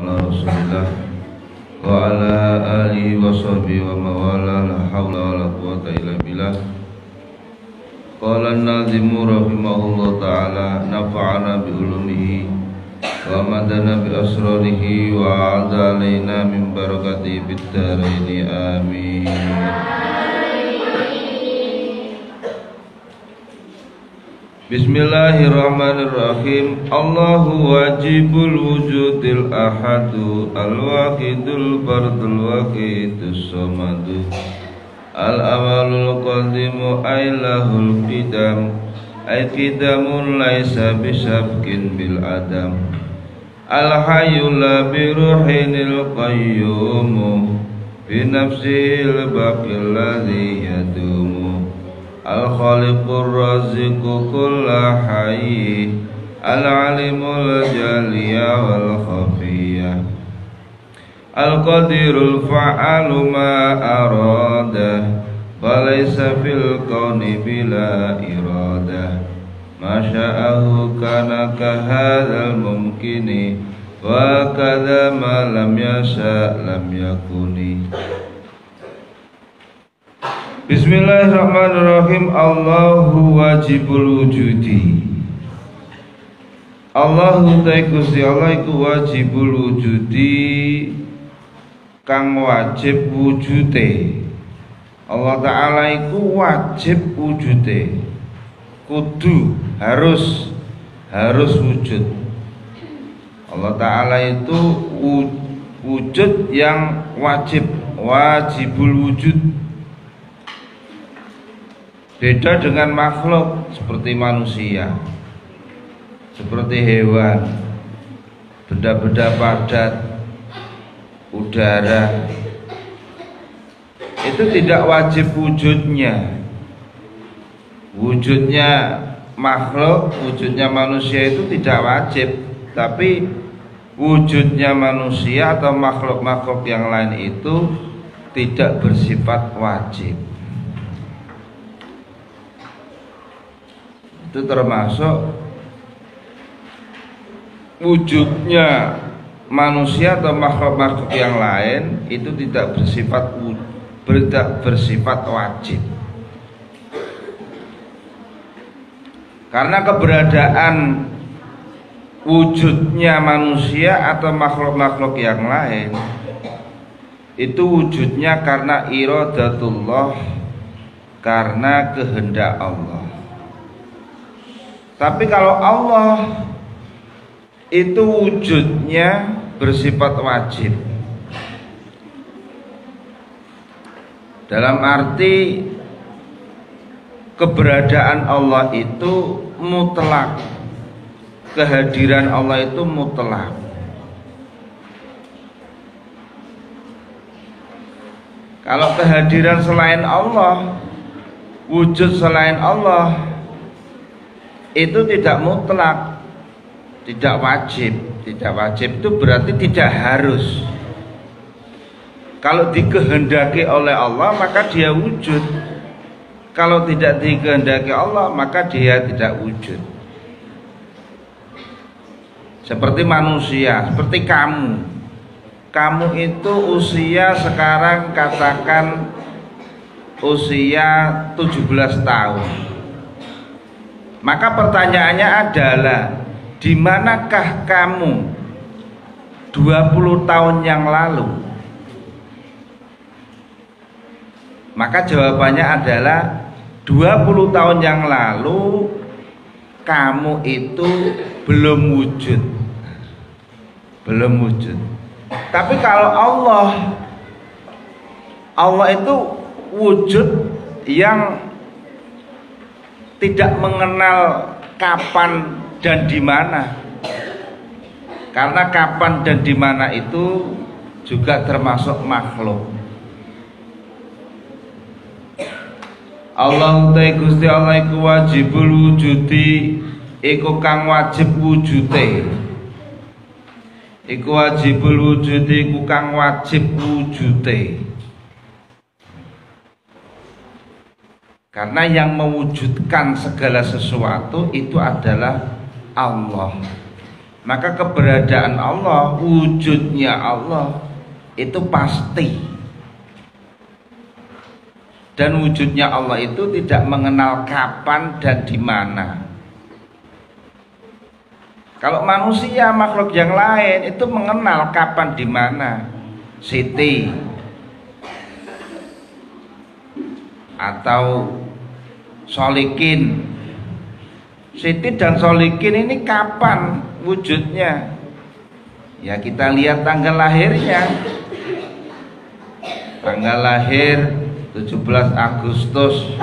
ala Rasulillah wa ala alihi wa sahbihi wa mawala la hawla wa la quwata illa billah. Qala an-nazimu rahimahullah ta'ala nafa'ana bi ulumihi wa madana bi asrarihi wa a'adalaina min barakati bid daraini amin. Bismillahirrahmanirrahim. Allahu wajibul wujudil ahadu al-wahidul fardul wahidus samadu al-awalul qadimu ailahul qidam ay qidamun laisa bisabkin bil adam al-hayyul la biruhinil qayyumu binafsil baqil ladhi yadumu al-khaliqur raziqu kulla hayy al-alimul jaliyah wal khafiyah al-qadirul fa'alu ma arada walaysa fil kauni bila irada ma sya'ahu kana kahadzal mumkini wa kadza ma lam yasha' lam yakuni. Bismillahirrahmanirrahim. Allahu wajibul wujudi. Allahu ta'ala Gusti Allah iku wajibul wujudi kang wajib wujude. Allah Ta'ala iku wajib wujude, kudu harus wujud. Allah Ta'ala itu wujud yang wajibul wujud. Beda dengan makhluk seperti manusia, seperti hewan, benda-benda padat, udara, itu tidak wajib wujudnya. Wujudnya makhluk, wujudnya manusia itu tidak wajib, tapi wujudnya manusia atau makhluk-makhluk yang lain itu tidak bersifat wajib. Itu termasuk wujudnya manusia atau makhluk-makhluk yang lain itu tidak bersifat wajib. Karena keberadaan wujudnya manusia atau makhluk-makhluk yang lain itu wujudnya karena iradatullah, karena kehendak Allah. Tapi kalau Allah itu wujudnya bersifat wajib, dalam arti keberadaan Allah itu mutlak, kehadiran Allah itu mutlak. Kalau kehadiran selain Allah, wujud selain Allah itu tidak mutlak, tidak wajib. Tidak wajib itu berarti tidak harus. Kalau dikehendaki oleh Allah maka dia wujud. Kalau tidak dikehendaki Allah maka dia tidak wujud. Seperti manusia, seperti kamu. Kamu itu usia sekarang katakan usia 17 tahun. Maka pertanyaannya adalah, di manakah kamu 20 tahun yang lalu? Maka jawabannya adalah 20 tahun yang lalu kamu itu belum wujud. Belum wujud. Tapi kalau Allah itu wujud yang tidak mengenal kapan dan di mana. Karena kapan dan di mana itu juga termasuk makhluk. Allah ta'ala Gusti Allah iku wajibul wujudi, iku kang wajib wujude. Iku wajibul wujudi, iku kang wajib wujude. Karena yang mewujudkan segala sesuatu itu adalah Allah. maka keberadaan Allah, wujudnya Allah itu pasti. Dan wujudnya Allah itu tidak mengenal kapan dan di mana. Kalau manusia, makhluk yang lain itu mengenal kapan di mana. Siti atau Solikin. Siti dan Solikin ini kapan wujudnya? Ya kita lihat tanggal lahirnya. Tanggal lahir 17 Agustus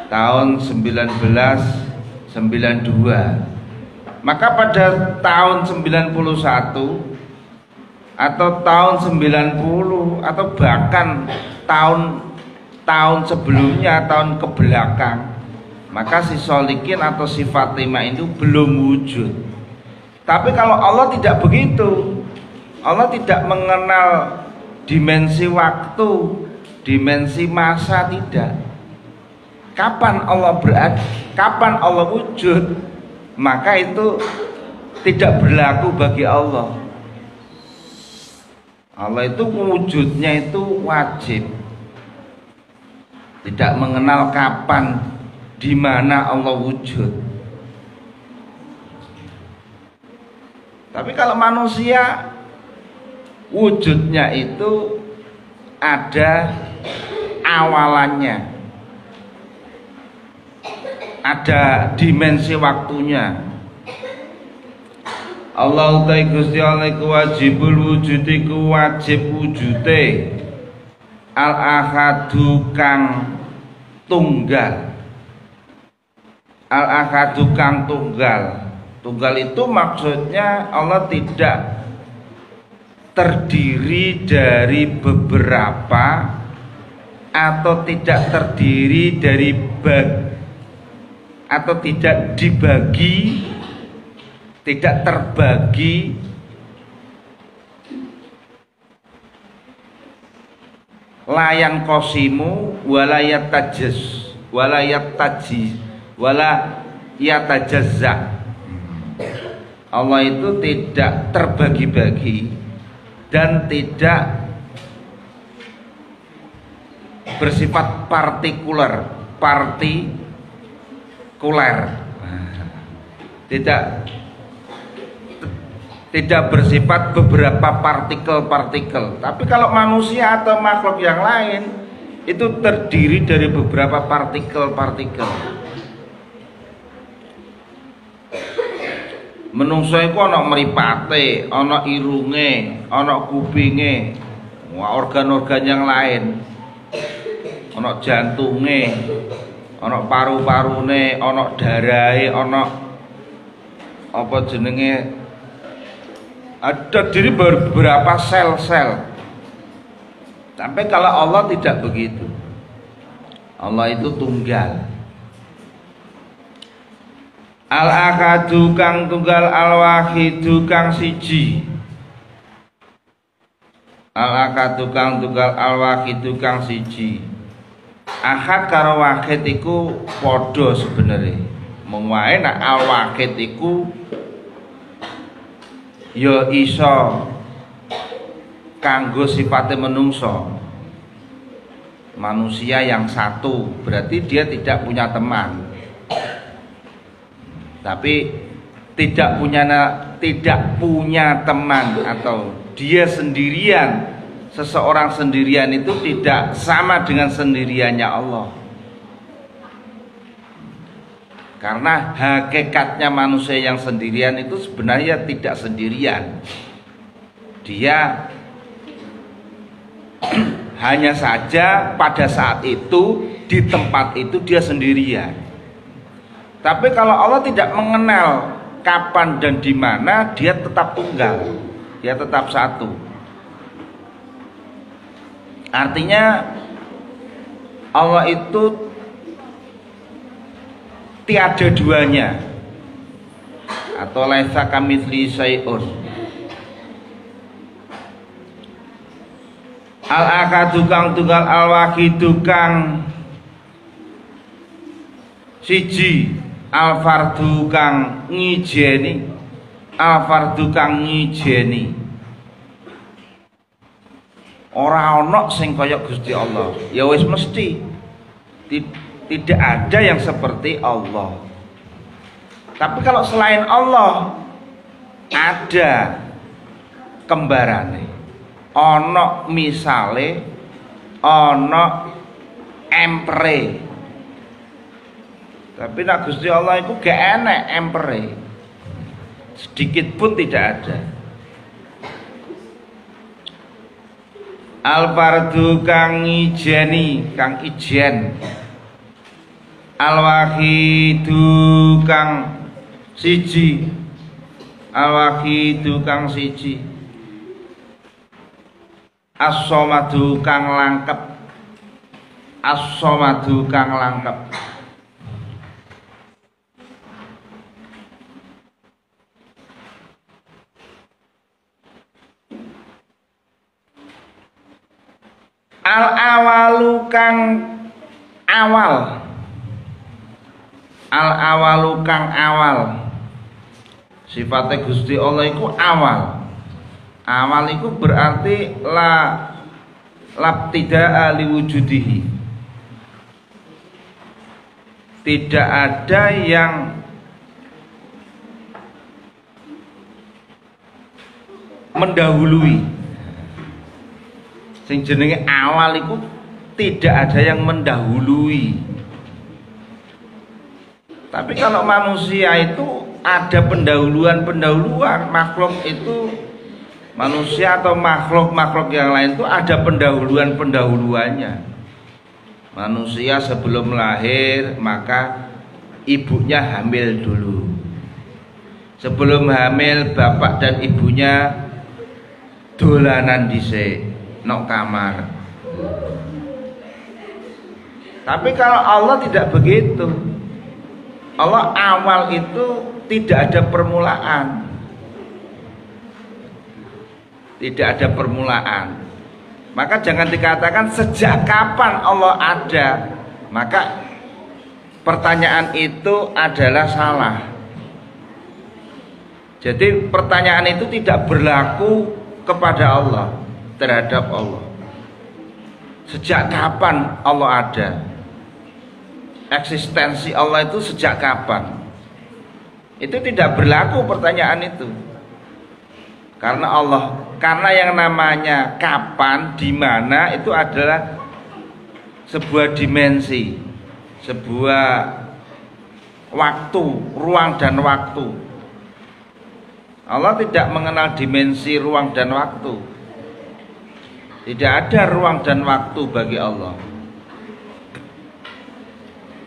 tahun 1992. Maka pada tahun 91 atau tahun 90 atau bahkan tahun sebelumnya, tahun kebelakang, maka si Solikin atau si Fatimah itu belum wujud. Tapi kalau Allah tidak begitu. Allah tidak mengenal dimensi waktu, dimensi masa, tidak. Kapan Allah berada, kapan Allah wujud, maka itu tidak berlaku bagi Allah. Allah itu wujudnya itu wajib. Tidak mengenal kapan, di mana Allah wujud. Tapi kalau manusia, wujudnya itu ada awalannya, ada dimensi waktunya. Allah utai Gusti Allah iku wajibul wujudi, ku wajib wujude. Al ahadu kang tunggal. Al ahadu kang tunggal. Tunggal itu maksudnya Allah tidak terdiri dari beberapa atau tidak terdiri dari atau tidak dibagi, tidak terbagi, layan kosimu walayat tajaz walayat taji walayat tajazza. Allah itu tidak terbagi-bagi dan tidak bersifat partikuler, tidak bersifat beberapa partikel. Tapi kalau manusia atau makhluk yang lain itu terdiri dari beberapa partikel. Menungso iku ana mripate, ana irunge, ana kupinge, organ-organ yang lain, ana jantunge, ana paru-parune, ana darahe, ana apa jenenge, ada diri beberapa sel-sel. Sampai kalau Allah tidak begitu. Allah itu tunggal. Al-akadu kang tunggal, al-wahidu kang siji. Al-akadu kang tunggal, al-wahidu kang siji. Ahad karo wahid iku padha sebenarnya. Mung wae nek al-wahid iku ya iso kanggo sifate menungso. Manusia yang satu, berarti dia tidak punya teman. Tapi tidak punya teman atau dia sendirian, seseorang sendirian itu tidak sama dengan sendiriannya Allah. Karena hakikatnya manusia yang sendirian itu sebenarnya tidak sendirian. Dia hanya saja pada saat itu, di tempat itu dia sendirian. Tapi kalau Allah tidak mengenal kapan dan di mana, dia tetap tunggal, dia tetap satu. Artinya Allah itu tiada duanya, atau laisa kamitsli syai'un. Al-akadu kang tunggal, al-wahidu kang siji, al-fardu kang ngijeni. al fardu kang ngijeni. Ora ana sing kaya Gusti Allah. Ya wis mesti tidak ada yang seperti Allah. Tapi kalau selain Allah ada kembarane. Ana misale ana empere. Tapi nek Gusti Allah itu gak enek empere. Sedikit pun tidak ada. Al fardu kang ijeni, kang ijen. Al wahidu kang siji. Al wahidu kang siji. As-somadu kang langkep. As-somadu kang langkep. Al-awalu kang awal. Al-awalu kang awal. Sifatnya Gusti Allah iku awal. Awal iku berarti labtida'a liwujudihi. Tidak ada yang mendahului. Sing jenenge awal itu tidak ada yang mendahului. Tapi kalau manusia itu ada pendahuluan makhluk itu, manusia atau makhluk yang lain itu ada pendahuluannya. Manusia sebelum lahir maka ibunya hamil dulu. Sebelum hamil bapak dan ibunya dolanan dhisik nok kamar. Tapi kalau Allah tidak begitu. Allah awal itu tidak ada permulaan. Tidak ada permulaan. Maka jangan dikatakan sejak kapan Allah ada. Maka pertanyaan itu adalah salah. Jadi pertanyaan itu tidak berlaku kepada Allah, terhadap Allah. Sejak kapan Allah ada? Eksistensi Allah itu sejak kapan? Itu tidak berlaku pertanyaan itu. Karena yang namanya kapan, di mana itu adalah sebuah dimensi, sebuah waktu, ruang dan waktu. Allah tidak mengenal dimensi ruang dan waktu. Tidak ada ruang dan waktu bagi Allah.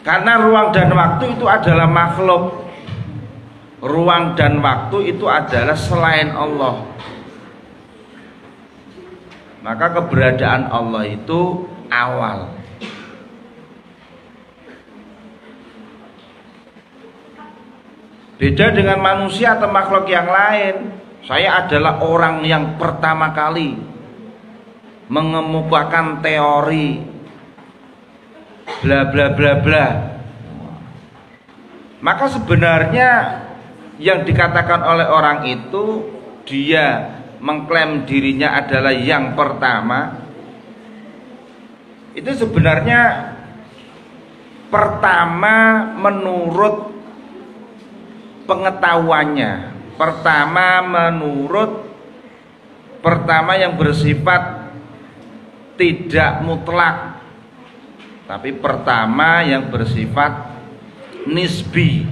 Karena ruang dan waktu itu adalah makhluk. Ruang dan waktu itu adalah selain Allah. Maka keberadaan Allah itu awal. Beda dengan manusia atau makhluk yang lain. Saya adalah orang yang pertama kali mengemukakan teori bla bla bla bla. Maka sebenarnya yang dikatakan oleh orang itu, dia mengklaim dirinya adalah yang pertama, itu sebenarnya pertama menurut pengetahuannya, pertama yang bersifat tidak mutlak, tapi pertama yang bersifat nisbi.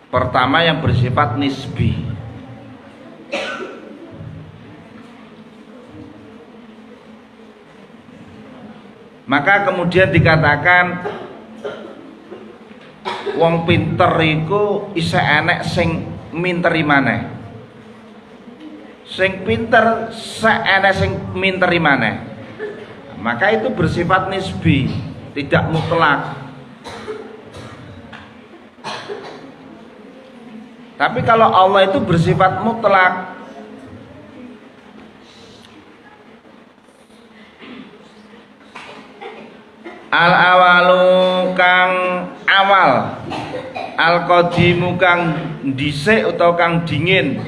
Pertama yang bersifat nisbi. Maka kemudian dikatakan wong pinter iku isih enek sing minteri maneh. Sing pinter enek sing minteri maneh. Maka itu bersifat nisbi, tidak mutlak. Tapi kalau Allah itu bersifat mutlak. Al awalu kang awal. Al-qadimu kang dhisik utawa kang dingin.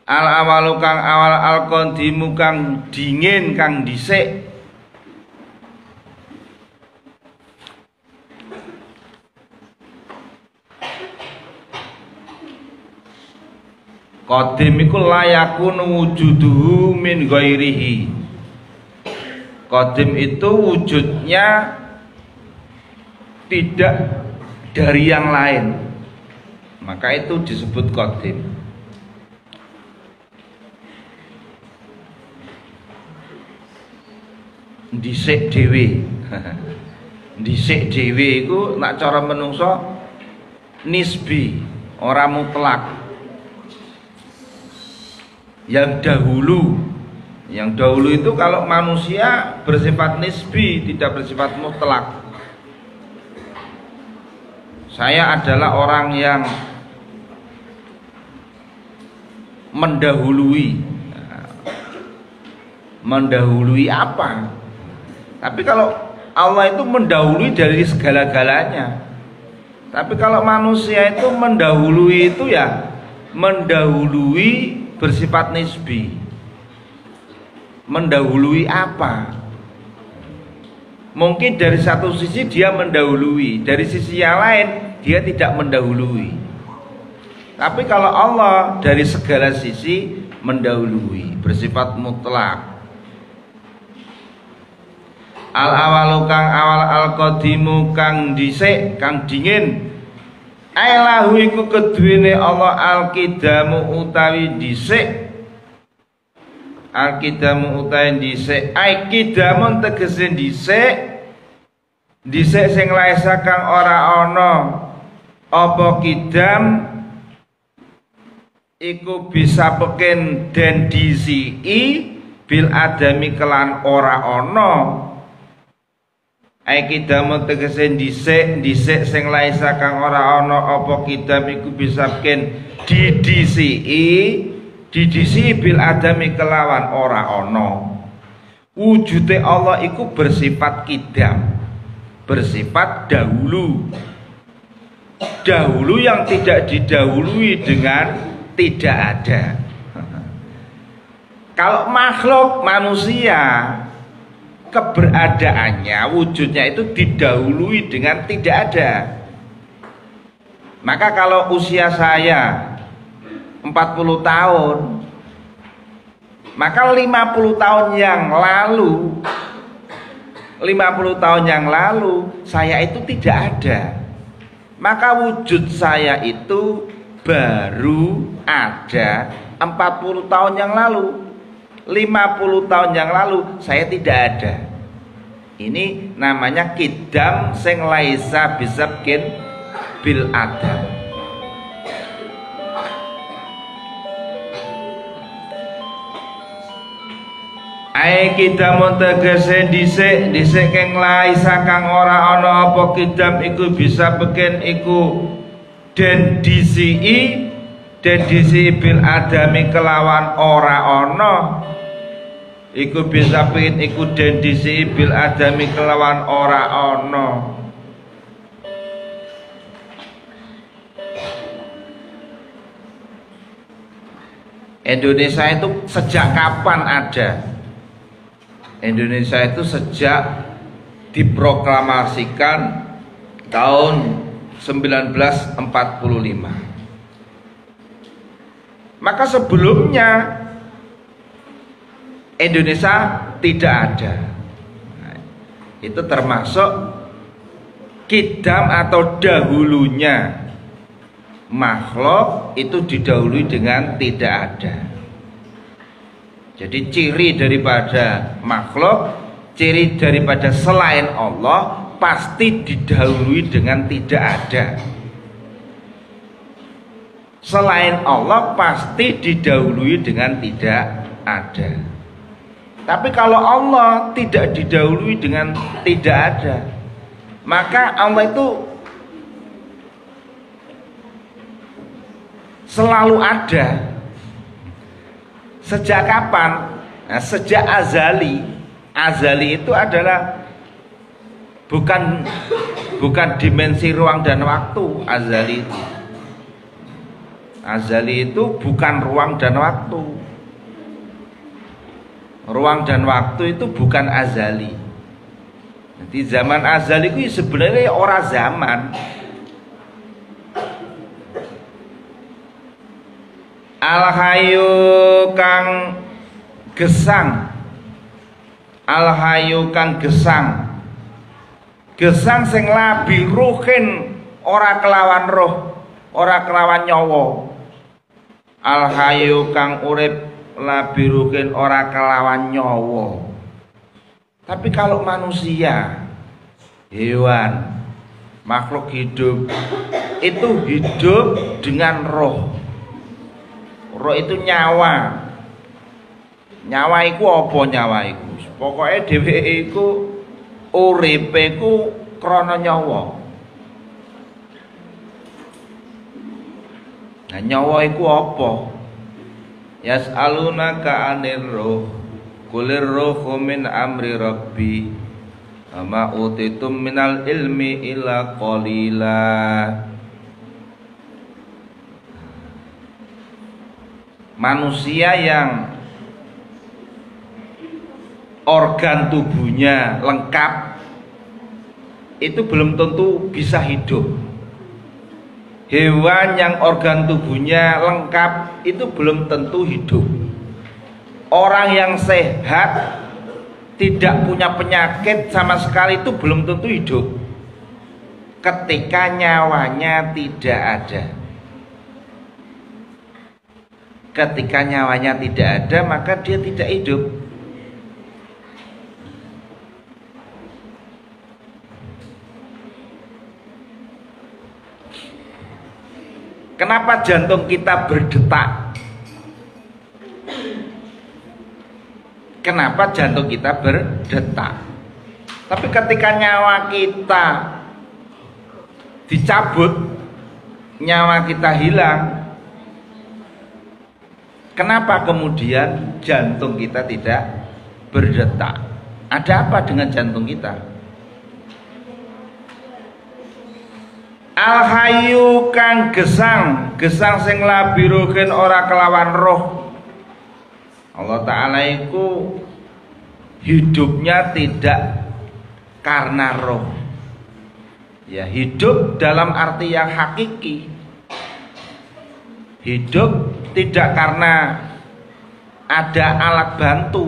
Al-awalu kang awal, al-qadimu kang dingin kang dhisik. Qadim iku layakun wujuduhu min ghairihi. Qadim itu wujudnya tidak dari yang lain, maka itu disebut qadim. Dhisik dhewe. Dhisik dhewe iku nek cara menungso nisbi, ora mutlak. Yang dahulu itu kalau manusia bersifat nisbi, tidak bersifat mutlak. Saya adalah orang yang mendahului. Mendahului apa? Tapi kalau Allah itu mendahului dari segala-galanya. Tapi kalau manusia itu mendahului itu ya mendahului bersifat nisbi. Mendahului apa? Mungkin dari satu sisi dia mendahului, dari sisi yang lain dia tidak mendahului. Tapi kalau Allah dari segala sisi mendahului, bersifat mutlak. Al-awalu kang awal, al-qadimu kang dhisik, kang dingin. Ailahu iku keduwene Allah al-qidamu utawi dhisik. Al-qidamu utawi dhisik. Ai qidamun tegese dhisik. Dhisik sing laisa kang ora ana apa qidam iku bisa peken den disiki bil adami kelan ora ana. Ai qidam tegese dhisik sing laisa kang ora ana apa qidam iku bisa peken didisi bil adami kelawan ora ana. Wujude Allah iku bersifat qidam, bersifat dahulu. Dahulu yang tidak didahului dengan tidak ada. Kalau makhluk manusia keberadaannya, wujudnya itu didahului dengan tidak ada. Maka kalau usia saya 40 tahun, maka 50 tahun yang lalu 50 tahun yang lalu saya itu tidak ada. Maka wujud saya itu baru ada 40 tahun yang lalu. 50 tahun yang lalu saya tidak ada. Ini namanya qidam sing laisa bisabkin bil adam. Ai qidam tegese dhisik kang laisa kang ora ana apa qidam iku bisa beken iku den disiki bil adami kelawan ora ana. Iku bisa pengin iku den disi bil adami kelawan ora ana. Indonesia itu sejak kapan ada? Indonesia itu sejak diproklamasikan tahun 1945. Maka sebelumnya Indonesia tidak ada. Nah, itu termasuk qidam atau dahulunya makhluk itu didahului dengan tidak ada. Jadi ciri daripada makhluk, ciri daripada selain Allah pasti didahului dengan tidak ada. Selain Allah pasti didahului dengan tidak ada. Tapi kalau Allah tidak didahului dengan tidak ada, maka Allah itu selalu ada. Sejak kapan? Nah, sejak azali. Azali itu adalah bukan bukan dimensi ruang dan waktu. Azali itu bukan ruang dan waktu. Ruang dan waktu itu bukan azali. Jadi zaman azali itu sebenarnya ora zaman. Al-hayu kang gesang. Al-hayu kang gesang. Gesang sing labi ruhin ora kelawan roh, ora kelawan nyawa. Al-hayu kang urip labi ruhin ora kelawan nyawa. Tapi kalau manusia, hewan, makhluk hidup itu hidup dengan roh. Roh itu nyawa. Nyawa iku apa nyawa iku? Pokoke dheweke iku uripe iku krana nyawa. Nah, nyawa iku apa? Yas'alunaka 'anir ruh. Qulir ruhu min amri rabbi. Ama utitum minal ilmi illa qalila. Manusia yang organ tubuhnya lengkap itu belum tentu bisa hidup. Hewan yang organ tubuhnya lengkap itu belum tentu hidup. Orang yang sehat tidak punya penyakit sama sekali itu belum tentu hidup ketika nyawanya tidak ada. Ketika nyawanya tidak ada, maka dia tidak hidup. Kenapa jantung kita berdetak? Kenapa jantung kita berdetak? Tapi ketika nyawa kita dicabut, nyawa kita hilang, kenapa kemudian jantung kita tidak berdetak? Ada apa dengan jantung kita? Al-hayu kang gesang, gesang sing labi ruhin ora kelawan roh. Allah Ta'ala itu hidupnya tidak karena roh. Ya, hidup dalam arti yang hakiki. Hidup tidak karena ada alat bantu,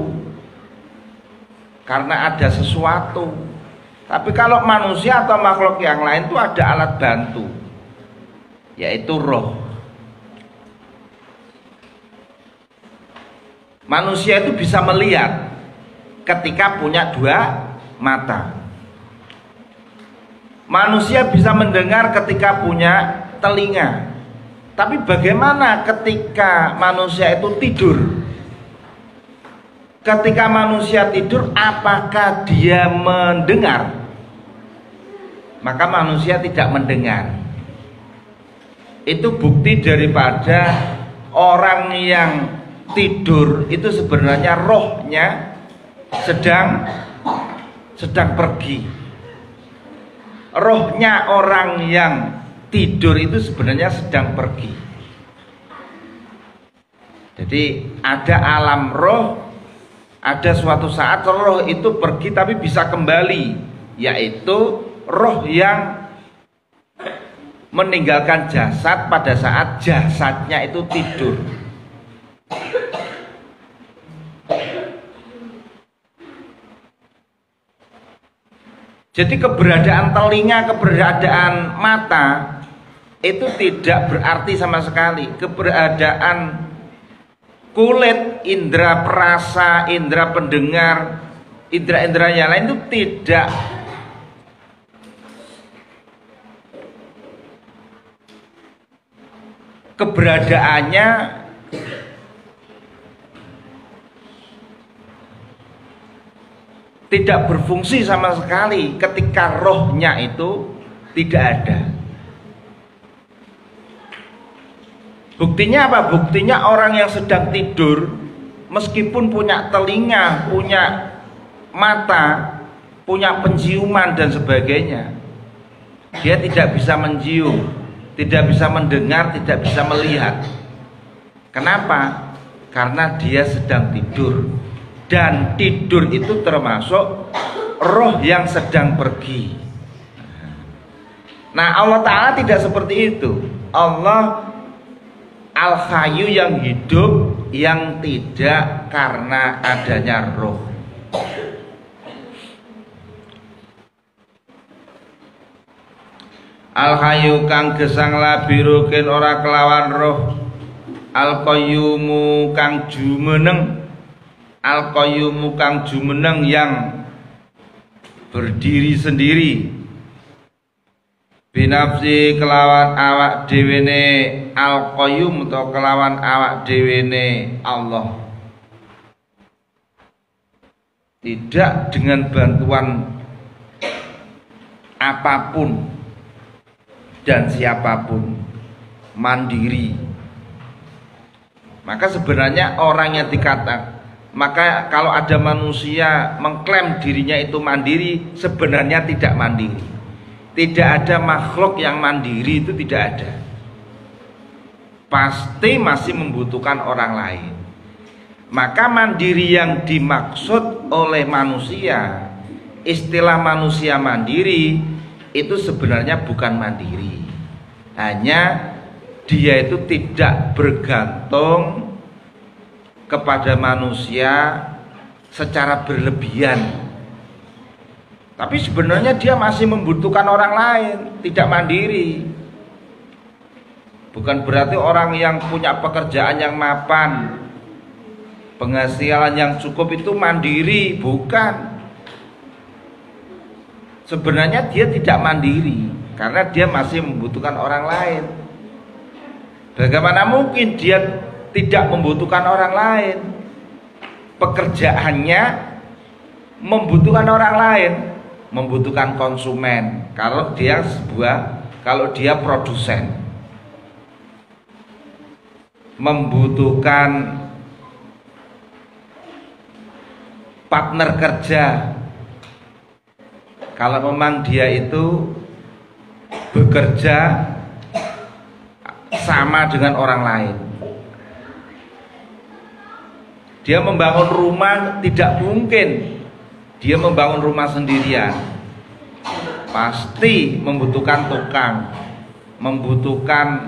karena ada sesuatu. Tapi kalau manusia atau makhluk yang lain itu ada alat bantu, yaitu roh. Manusia itu bisa melihat ketika punya dua mata. Manusia bisa mendengar ketika punya telinga. Tapi bagaimana ketika manusia itu tidur? Ketika manusia tidur, apakah dia mendengar? Maka manusia tidak mendengar. Itu bukti daripada orang yang tidur itu sebenarnya rohnya sedang pergi. Rohnya orang yang tidur itu sebenarnya sedang pergi. Jadi ada alam roh, ada suatu saat roh itu pergi tapi bisa kembali, yaitu roh yang meninggalkan jasad pada saat jasadnya itu tidur. Jadi keberadaan telinga, keberadaan mata itu tidak berarti sama sekali. Keberadaan kulit, indera perasa, indera pendengar, indera-indera yang lain itu tidak keberadaannya tidak berfungsi sama sekali ketika rohnya itu tidak ada. Buktinya apa? Buktinya orang yang sedang tidur meskipun punya telinga, punya mata, punya penciuman dan sebagainya, Dia tidak bisa mencium, tidak bisa mendengar, tidak bisa melihat. Kenapa? Karena dia sedang tidur. Dan tidur itu termasuk roh yang sedang pergi. Nah, Allah Ta'ala tidak seperti itu. Allah Al-Hayyu yang hidup, yang tidak karena adanya roh. Al-Hayyu kang gesang labirukin ora kelawan roh. Al-Qayyumu kang jumeneng. Al-Qayyumu kang jumeneng yang berdiri sendiri. Binafsi kelawan awak dewene Al-Qayyum atau kelawan awak dewene Allah. Tidak dengan bantuan apapun dan siapapun, mandiri. Maka sebenarnya orang yang dikatakan, maka kalau ada manusia mengklaim dirinya itu mandiri, sebenarnya tidak mandiri. Tidak ada makhluk yang mandiri, itu tidak ada. Pasti masih membutuhkan orang lain. Maka mandiri yang dimaksud oleh manusia, istilah manusia mandiri itu sebenarnya bukan mandiri. Hanya dia itu tidak bergantung kepada manusia secara berlebihan. Tapi sebenarnya dia masih membutuhkan orang lain, tidak mandiri. Bukan berarti orang yang punya pekerjaan yang mapan, penghasilan yang cukup itu mandiri, bukan. Sebenarnya dia tidak mandiri karena dia masih membutuhkan orang lain. Bagaimana mungkin dia tidak membutuhkan orang lain? Pekerjaannya membutuhkan orang lain, membutuhkan konsumen. Kalau dia produsen, membutuhkan partner kerja. Kalau memang dia itu bekerja sama dengan orang lain. Dia membangun rumah, tidak mungkin dia membangun rumah sendirian. Pasti membutuhkan tukang, membutuhkan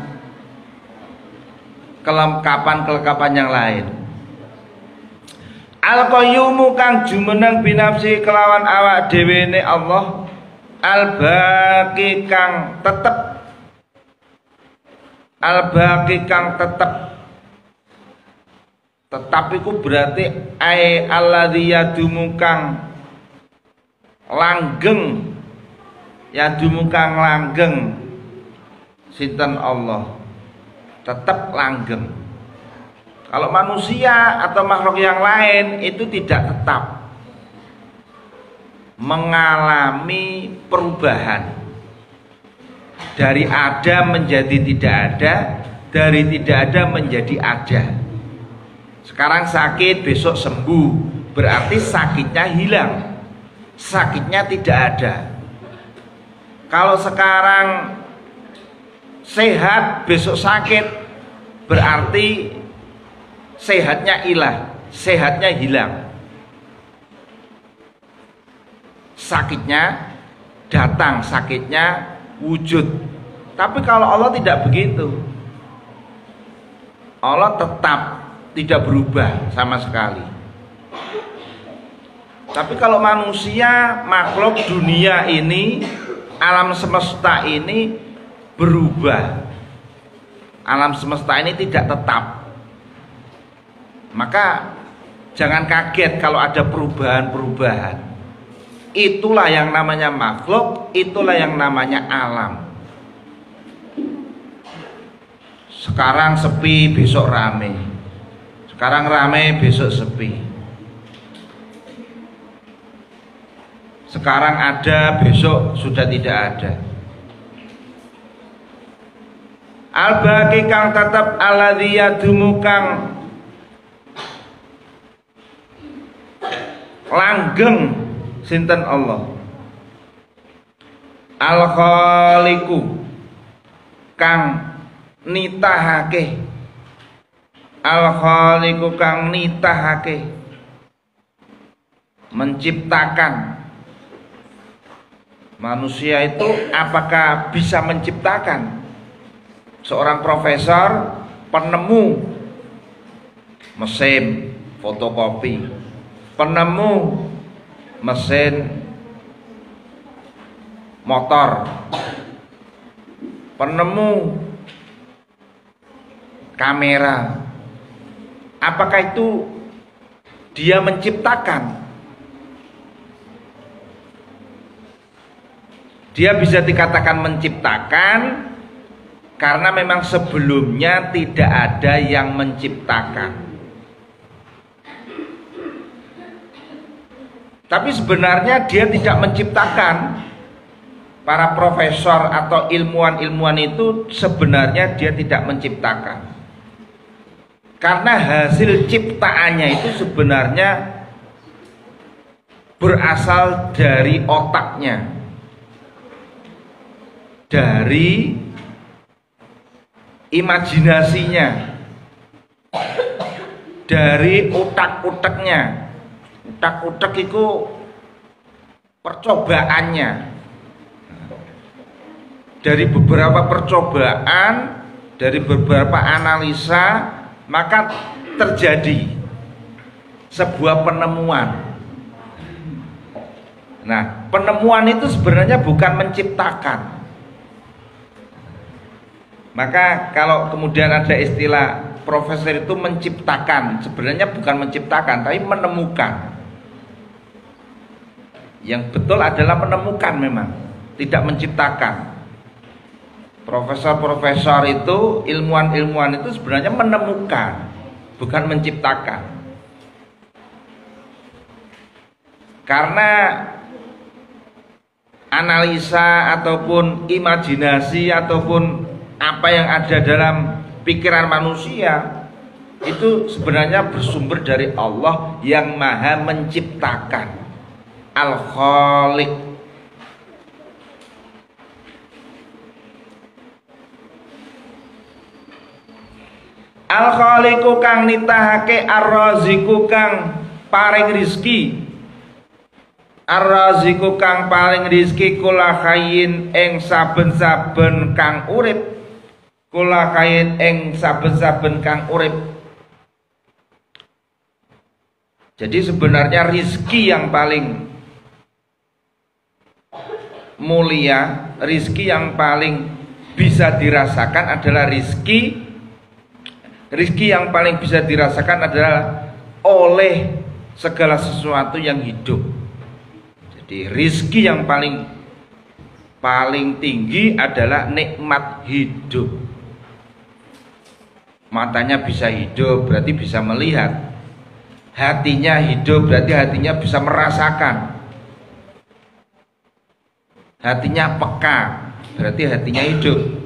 kelengkapan yang lain. Al-Qayyumu kang jumeneng binafsi kelawan awak dhewene Allah. Al-Baqi kang tetep. Al-Baqi kang tetep. Tetap iku berarti ai alladzi yadumu kang langgeng. Yadumu kang langgeng. Sinten Allah. Tetap langgeng. Kalau manusia atau makhluk yang lain itu tidak tetap, mengalami perubahan dari ada menjadi tidak ada, dari tidak ada menjadi ada. Sekarang sakit, besok sembuh, berarti sakitnya hilang, sakitnya tidak ada. Kalau sekarang sehat, besok sakit, berarti sehatnya hilang. Sakitnya datang, sakitnya wujud. Tapi kalau Allah tidak begitu. Allah tetap tidak berubah sama sekali. Tapi kalau manusia, makhluk dunia ini, alam semesta ini berubah. Alam semesta ini tidak tetap. Maka jangan kaget kalau ada perubahan-perubahan. Itulah yang namanya makhluk, itulah yang namanya alam. Sekarang sepi, besok rame. Sekarang rame, besok sepi. Sekarang ada, besok sudah tidak ada. Al-Baqi kang tetep alladzi yadumu kang langgeng sinten Allah. Al-Khaliqu kang nitahake, Al-Khaliqu kang nitahake, menciptakan. Manusia itu apakah bisa menciptakan? Seorang profesor, penemu mesin fotokopi, penemu mesin motor, penemu kamera, apakah itu dia menciptakan? Dia bisa dikatakan menciptakan karena memang sebelumnya tidak ada yang menciptakan. Tapi sebenarnya dia tidak menciptakan. Para profesor atau ilmuwan-ilmuwan itu sebenarnya dia tidak menciptakan. Karena hasil ciptaannya itu sebenarnya berasal dari otaknya, dari imajinasinya, dari utak-utaknya. Utak-utak itu percobaannya. Dari beberapa percobaan, dari beberapa analisa, maka terjadi sebuah penemuan. Nah, penemuan itu sebenarnya bukan menciptakan. Maka kalau kemudian ada istilah profesor itu menciptakan, sebenarnya bukan menciptakan, tapi menemukan. Yang betul adalah menemukan memang, tidak menciptakan. Profesor-profesor itu, ilmuwan-ilmuwan itu sebenarnya menemukan, bukan menciptakan. Karena analisa ataupun imajinasi ataupun apa yang ada dalam pikiran manusia itu sebenarnya bersumber dari Allah yang Maha Menciptakan, Al-Khaliq. Al-Khaliqu kang nitahake, Ar-Raziqu kang paring rizki, Ar-Raziqu kang paring rizki, kula khayyin ing saben-saben kang urip, kula khayyin ing saben-saben kang urip. Jadi sebenarnya rizki yang paling mulia, rizki yang paling bisa dirasakan adalah rizki yang paling bisa dirasakan adalah oleh segala sesuatu yang hidup. Jadi rizki yang paling tinggi adalah nikmat hidup. Matanya bisa hidup, berarti bisa melihat. Hatinya hidup, berarti hatinya bisa merasakan. Hatinya peka, berarti hatinya hidup.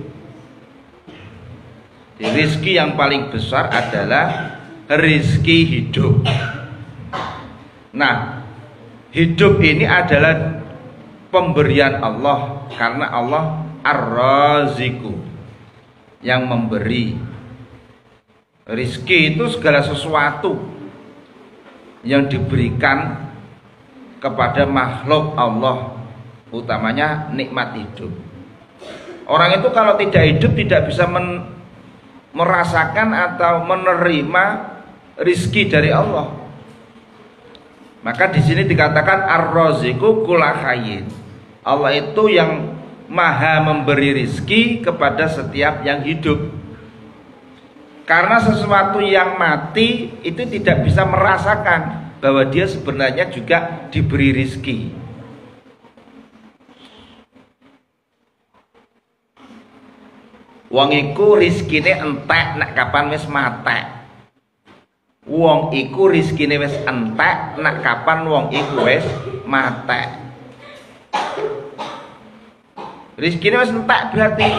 Rizki yang paling besar adalah rizki hidup. Nah, hidup ini adalah pemberian Allah, karena Allah Ar-Raziqu, yang memberi. Rizki itu segala sesuatu yang diberikan kepada makhluk Allah, utamanya nikmat hidup. Orang itu kalau tidak hidup tidak bisa merasakan atau menerima rizki dari Allah. Maka di sini dikatakan Ar-Raziqu kula khayyin. Allah itu yang maha memberi rizki kepada setiap yang hidup. Karena sesuatu yang mati itu tidak bisa merasakan bahwa dia sebenarnya juga diberi rizki. Wong iku rizkine entek nek kapan wis matek. Wong iku rizkine wis entek nek kapan wong iku wis matek. Rizkine wis entek berarti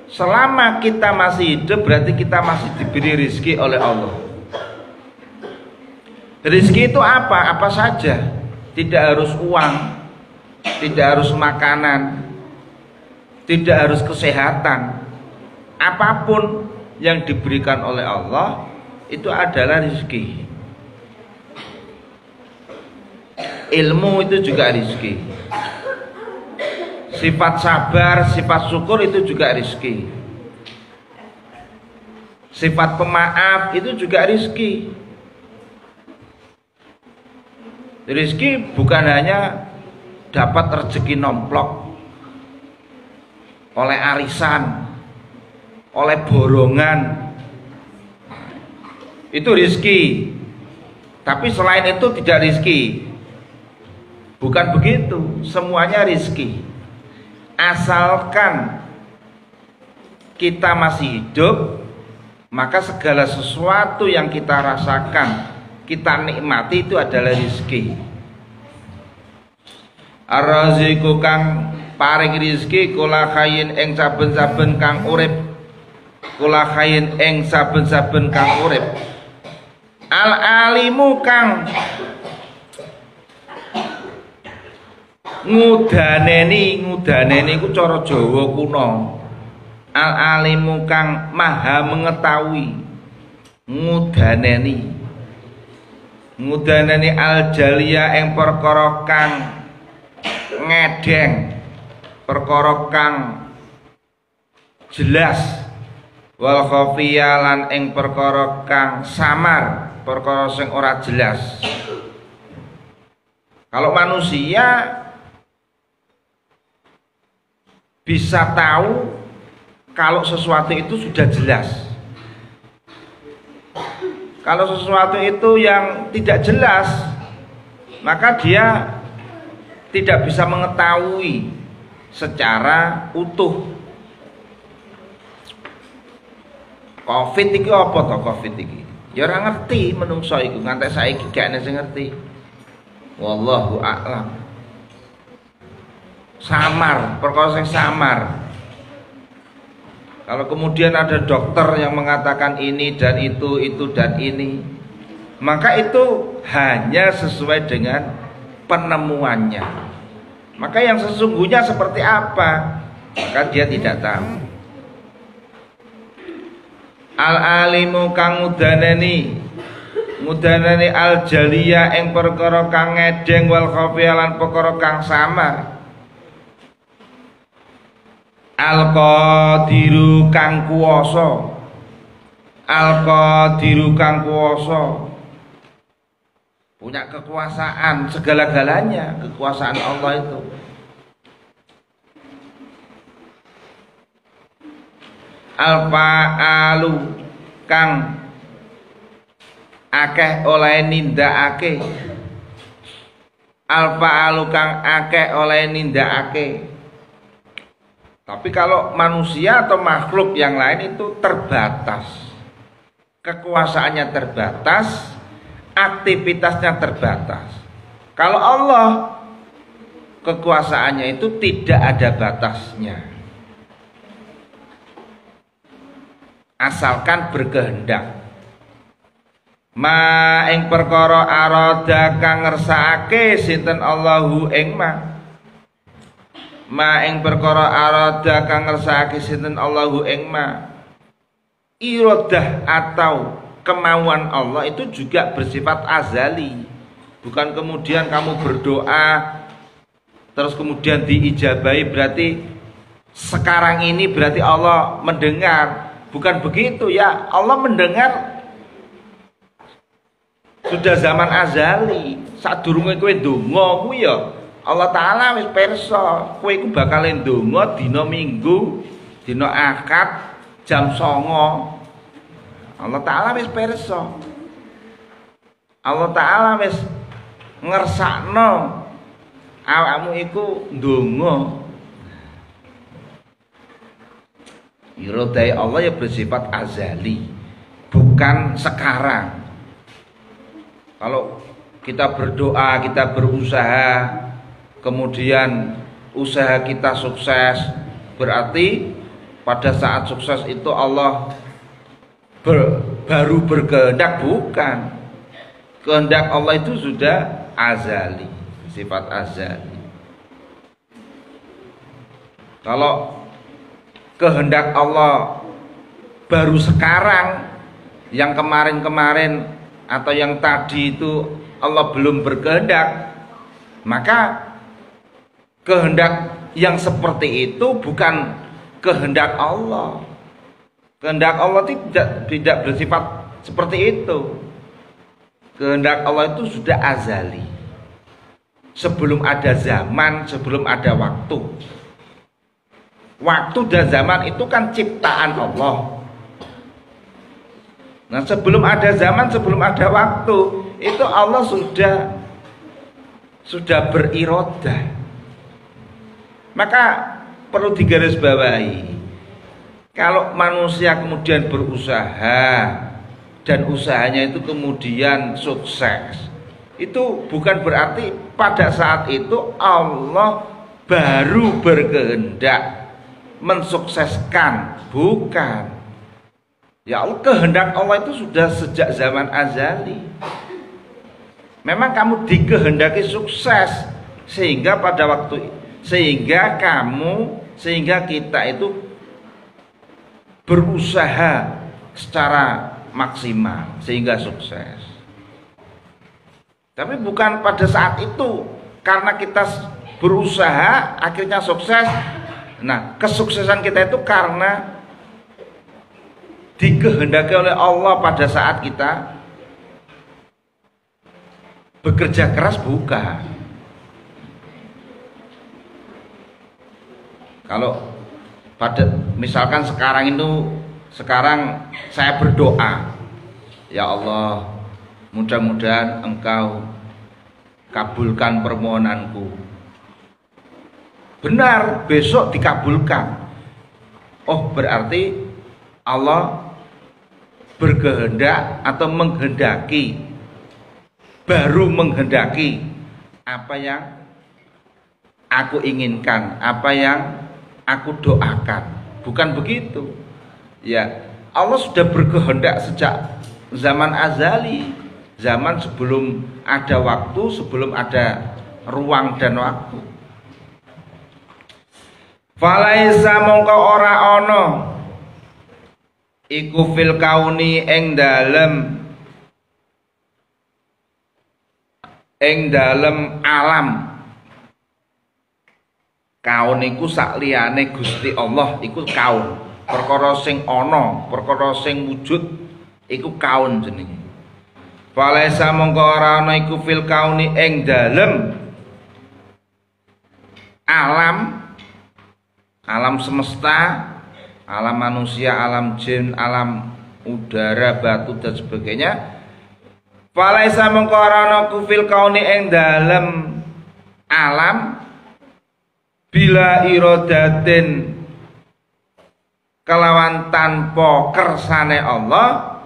selama kita masih hidup berarti kita masih diberi rizki oleh Allah. Rizki itu apa? Apa saja. Tidak harus uang, tidak harus makanan, tidak harus kesehatan. Apapun yang diberikan oleh Allah itu adalah rezeki. Ilmu itu juga rezeki. Sifat sabar, sifat syukur itu juga rezeki. Sifat pemaaf itu juga rezeki. Rezeki bukan hanya dapat rezeki nomplok oleh arisan, oleh borongan, itu rezeki. Tapi selain itu tidak rezeki. Bukan begitu, semuanya rezeki. Asalkan kita masih hidup, maka segala sesuatu yang kita rasakan, kita nikmati itu adalah rezeki. Ar-raziqu kang paring rezeki kula khayin ing saben-saben kang urip, kula khayin ing saben-saben kang urip. Al-alimu kang ngudaneni ku cara Jawa kuno. Al-alimu kang maha mengetahui, ngudaneni al-jaliya ing perkara kang ngedeng, perkara kang jelas, wal khafiya lan ing perkara kang samar, perkara sing ora jelas. Kalau manusia bisa tahu kalau sesuatu itu sudah jelas. Kalau sesuatu itu yang tidak jelas, maka dia tidak bisa mengetahui secara utuh. Covid iki apa to Covid iki? Ya ora ngerti menungso iku, ngantek saiki gak ana sing ngerti. Wallahu a'lam. Samar, perkara sing samar. Kalau kemudian ada dokter yang mengatakan ini dan itu dan ini, maka itu hanya sesuai dengan penemuannya. Maka yang sesungguhnya seperti apa, maka dia tidak tahu. Al-alimu kang ngudanani al-jaliyah ing perkara kang ngedeng, wal khafiyah lan perkara kang samar. Al-qadiru kang kuwasa, al-qadiru kang kuwasa, punya kekuasaan segala-galanya, kekuasaan Allah itu. Al-fa'alu kang akeh oleh nindakake, al-fa'alu kang akeh oleh nindakake. Tapi kalau manusia atau makhluk yang lain itu terbatas, kekuasaannya terbatas, aktivitasnya terbatas. Kalau Allah, kekuasaannya itu tidak ada batasnya, asalkan berkehendak. Ma ing perkara arada kang ngersakake sinten Allahu ing ma ing perkara arada kang ngersakake sinten Allahu ing iradah atau kemauan Allah itu juga bersifat azali. Bukan kemudian kamu berdoa terus kemudian diijabahi berarti sekarang ini berarti Allah mendengar. Bukan begitu ya. Allah mendengar sudah zaman azali. Sadurunge kowe ndonga kuwi ya Allah Ta'ala wis pirsa kowe iku bakal ndonga dina Minggu, dina Ahad jam 09.00. Allah Ta'ala wis pirsa. Allah Ta'ala wis ngersakno awakmu iku ndonga. Iradai Allah ya bersifat azali, bukan sekarang. Kalau kita berdoa, kita berusaha, kemudian usaha kita sukses, berarti pada saat sukses itu Allah baru berkehendak. Bukan. Kehendak Allah itu sudah azali, sifat azali. Kalau kehendak Allah baru sekarang, yang kemarin-kemarin atau yang tadi itu Allah belum berkehendak, maka kehendak yang seperti itu bukan kehendak Allah. Kehendak Allah tidak bersifat seperti itu. Kehendak Allah itu sudah azali. Sebelum ada zaman, sebelum ada waktu. Waktu dan zaman itu kan ciptaan Allah. Nah, sebelum ada zaman, sebelum ada waktu, itu Allah sudah berirodah. Maka perlu digarisbawahi, kalau manusia kemudian berusaha dan usahanya itu kemudian sukses, itu bukan berarti pada saat itu Allah baru berkehendak mensukseskan, bukan. Ya Allah, kehendak Allah itu sudah sejak zaman azali. Memang kamu dikehendaki sukses, sehingga pada waktu sehingga kita itu berusaha secara maksimal sehingga sukses. Tapi bukan pada saat itu karena kita berusaha akhirnya sukses. Nah, kesuksesan kita itu karena dikehendaki oleh Allah pada saat kita bekerja keras, bukan. Kalau misalkan sekarang saya berdoa, ya Allah, mudah-mudahan Engkau kabulkan permohonanku. Benar, besok dikabulkan. Oh, berarti Allah berkehendak atau menghendaki, baru menghendaki apa yang aku inginkan, apa yang aku doakan. Bukan begitu. Ya, Allah sudah berkehendak sejak zaman azali, zaman sebelum ada waktu, sebelum ada ruang dan waktu. Falaisa mongko ora ana iku fil kauni ing dalem alam. Kaun iku sak liyane Gusti Allah iku kaun. Perkara sing ana, perkara sing wujud iku kaun jenenge. Falaisa mongko ora ana iku fil kauni ing dalem alam semesta, alam manusia, alam jin, alam udara, batu dan sebagainya. Falaisa mongko ora ana ku fil kauni ing dalem alam bila iradatin kelawan tanpa kersane Allah,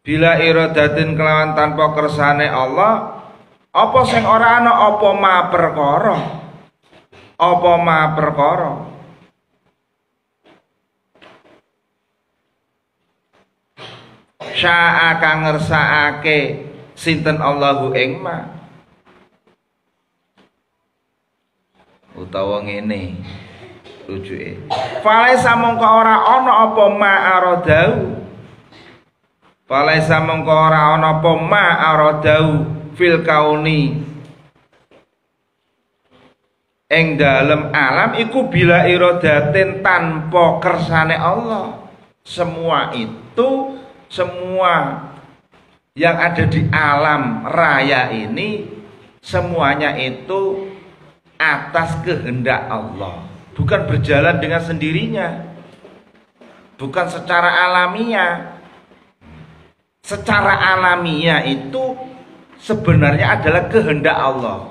bila iradatin kelawan tanpa kersane Allah, apa sing ora ana apa ma perkara, apa ma perkara syaa kang ngersakake sinten Allahu ing ma, utawa ngene rujuke, falaisa mongko ora ana apa ma aradau, falaisa mongko ora ana apa ma aradau fil kauni ing dalem alam iku bila iradatin tanpa kersane Allah. Semua itu, semua yang ada di alam raya ini, semuanya itu atas kehendak Allah, bukan berjalan dengan sendirinya, bukan secara alamiah. Secara alamiah itu sebenarnya adalah kehendak Allah.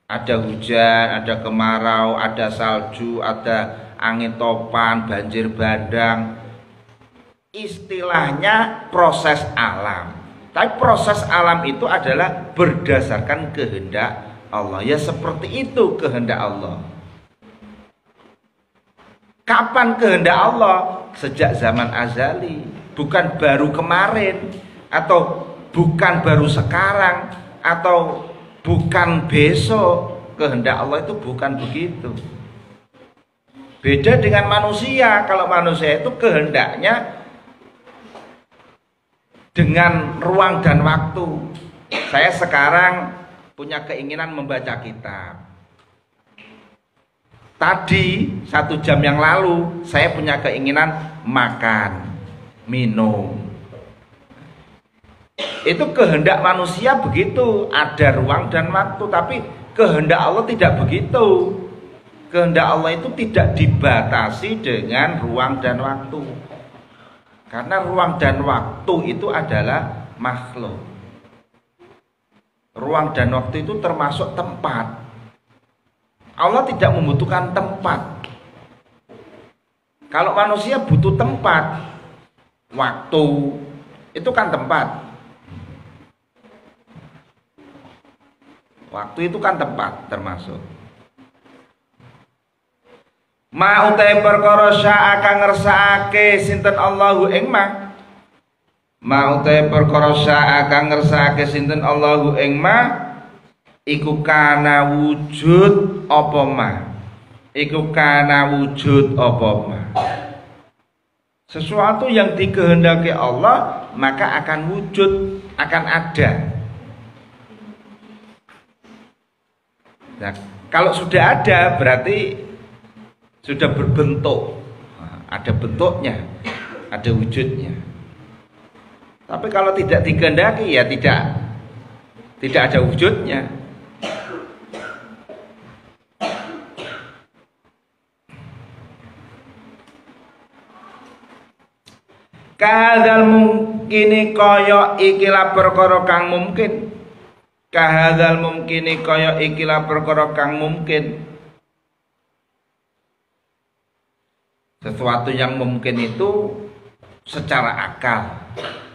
Ada hujan, ada kemarau, ada salju, ada angin topan, banjir bandang. Istilahnya proses alam. Tapi proses alam itu adalah berdasarkan kehendak Allah. Ya seperti itu kehendak Allah. Kapan kehendak Allah? Sejak zaman azali. Bukan baru kemarin, atau bukan baru sekarang, atau bukan besok. kehendak Allah itu bukan begitu. Beda dengan manusia. Kalau manusia itu kehendaknya dengan ruang dan waktu. Saya sekarang punya keinginan membaca kitab. Tadi 1 jam yang lalu saya punya keinginan makan, minum. Itu kehendak manusia begitu, ada ruang dan waktu. Tapi kehendak Allah tidak begitu. Kehendak Allah itu tidak dibatasi dengan ruang dan waktu. Karena ruang dan waktu itu adalah makhluk. Ruang dan waktu itu termasuk tempat. Allah tidak membutuhkan tempat. Kalau manusia butuh tempat, waktu itu kan tempat. Waktu itu kan tempat termasuk. Ma utai perkara syaa kang ngersakake sinten Allahu ing ma utai perkara syaa kang ngersakake sinten Allahu ing iku kana wujud apa ma. Iku kana wujud apa ma. Sesuatu yang dikehendaki Allah maka akan wujud, akan ada. Nah, kalau sudah ada berarti sudah berbentuk, ada bentuknya, ada wujudnya. Tapi kalau tidak dikehendaki ya tidak ada wujudnya. Kahadzal mungkini kaya ikilah perkara kang mungkin. Kahadzal mungkini kaya ikilah perkara kang mungkin. Sesuatu yang mungkin itu secara akal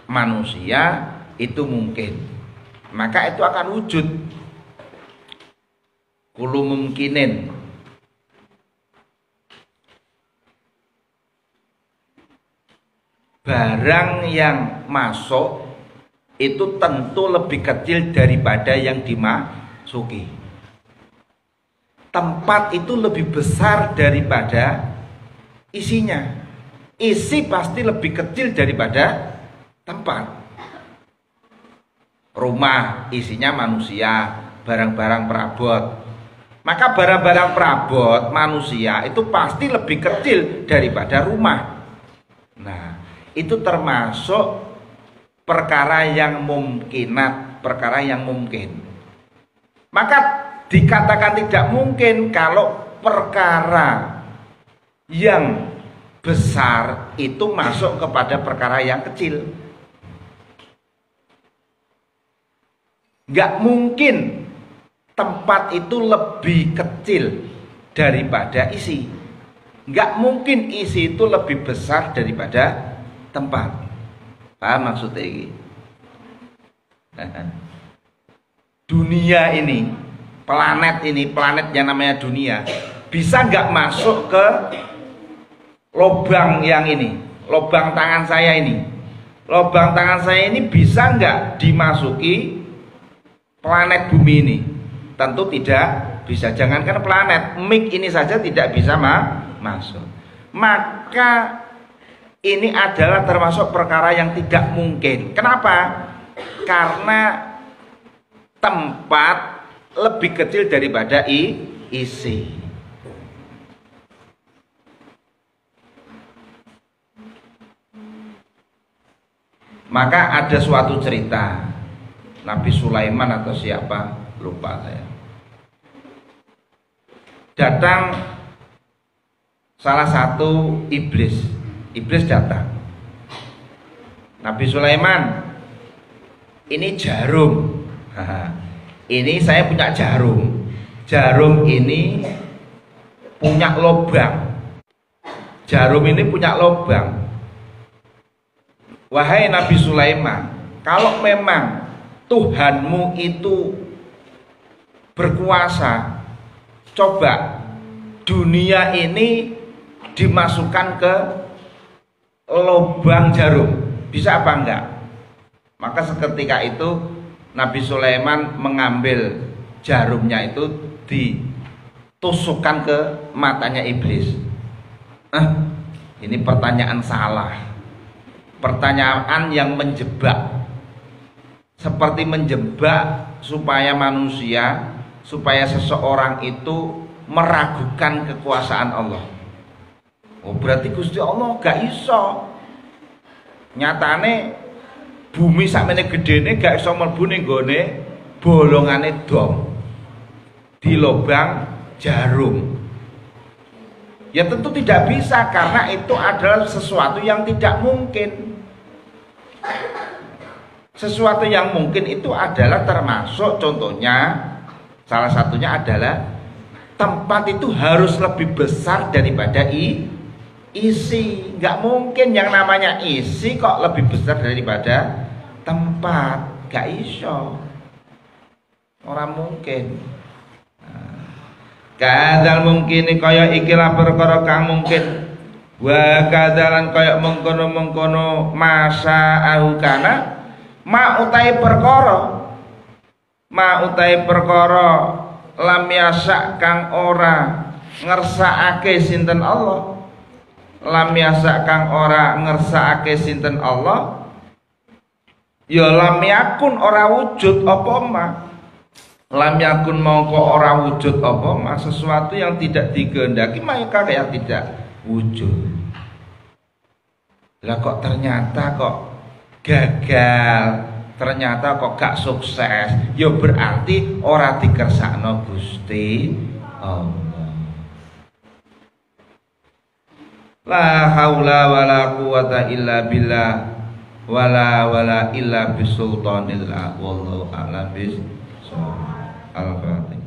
manusia itu mungkin, maka itu akan wujud. Kullu mungkinin. Barang yang masuk itu tentu lebih kecil daripada yang dimasuki. Tempat itu lebih besar daripada isinya. Isi pasti lebih kecil daripada tempat. Rumah isinya manusia, barang-barang perabot. Maka barang-barang perabot manusia itu pasti lebih kecil daripada rumah. Nah, itu termasuk perkara yang mungkinat, perkara yang mungkin. Maka dikatakan tidak mungkin kalau perkara yang besar itu masuk kepada perkara yang kecil. Gak mungkin tempat itu lebih kecil daripada isi. Gak mungkin isi itu lebih besar daripada tempat. Paham maksudnya ini? Dunia ini, planet yang namanya dunia, bisa gak masuk ke lubang yang ini, lubang tangan saya ini. Lubang tangan saya ini bisa nggak dimasuki planet bumi ini? Tentu tidak bisa. Jangankan planet, mic ini saja tidak bisa masuk. Maka ini adalah termasuk perkara yang tidak mungkin. Kenapa? Karena tempat lebih kecil daripada isi. Maka ada suatu cerita Nabi Sulaiman atau siapa, lupa saya. Datang salah satu iblis datang. Nabi Sulaiman, ini jarum. Ini saya punya jarum. Jarum ini punya lubang. Jarum ini punya lubang. Wahai Nabi Sulaiman, kalau memang Tuhanmu itu berkuasa, coba dunia ini dimasukkan ke lubang jarum, bisa apa enggak? Maka seketika itu Nabi Sulaiman mengambil jarumnya itu, ditusukkan ke matanya iblis. Ini pertanyaan salah, pertanyaan yang menjebak, seperti menjebak supaya manusia, supaya seseorang itu meragukan kekuasaan Allah. Oh berarti Gusti Allah gak iso, nyatane bumi sakmene gedene gak iso mlebu ning gone bolongane dom di lubang jarum. Ya tentu tidak bisa, karena itu adalah sesuatu yang tidak mungkin. Sesuatu yang mungkin itu adalah termasuk, contohnya salah satunya adalah tempat itu harus lebih besar daripada isi. Nggak mungkin yang namanya isi kok lebih besar daripada tempat, gak iso, orang mungkin. Kadal mungkin kaya ikilah perkara kang mungkin, wa kadalan kaya mengkono-mengkono masa ahukana ma utai perkara lam yasa kang ora ngersakake sinten Allah, lam yasa kang ora ngersakake sinten Allah, ya lam yakun ora wujud apa ma. Lam yakun mongko ora wujud apa ma, sesuatu yang tidak dikehendaki maka yang tidak wujud. Lah kok ternyata kok gagal, ternyata kok gak sukses, ya berarti ora dikersakno Gusti Allah. La haula wala quwata illa billah wala illa bisultanillah wallahu a'lam bis. Al-Fatihah.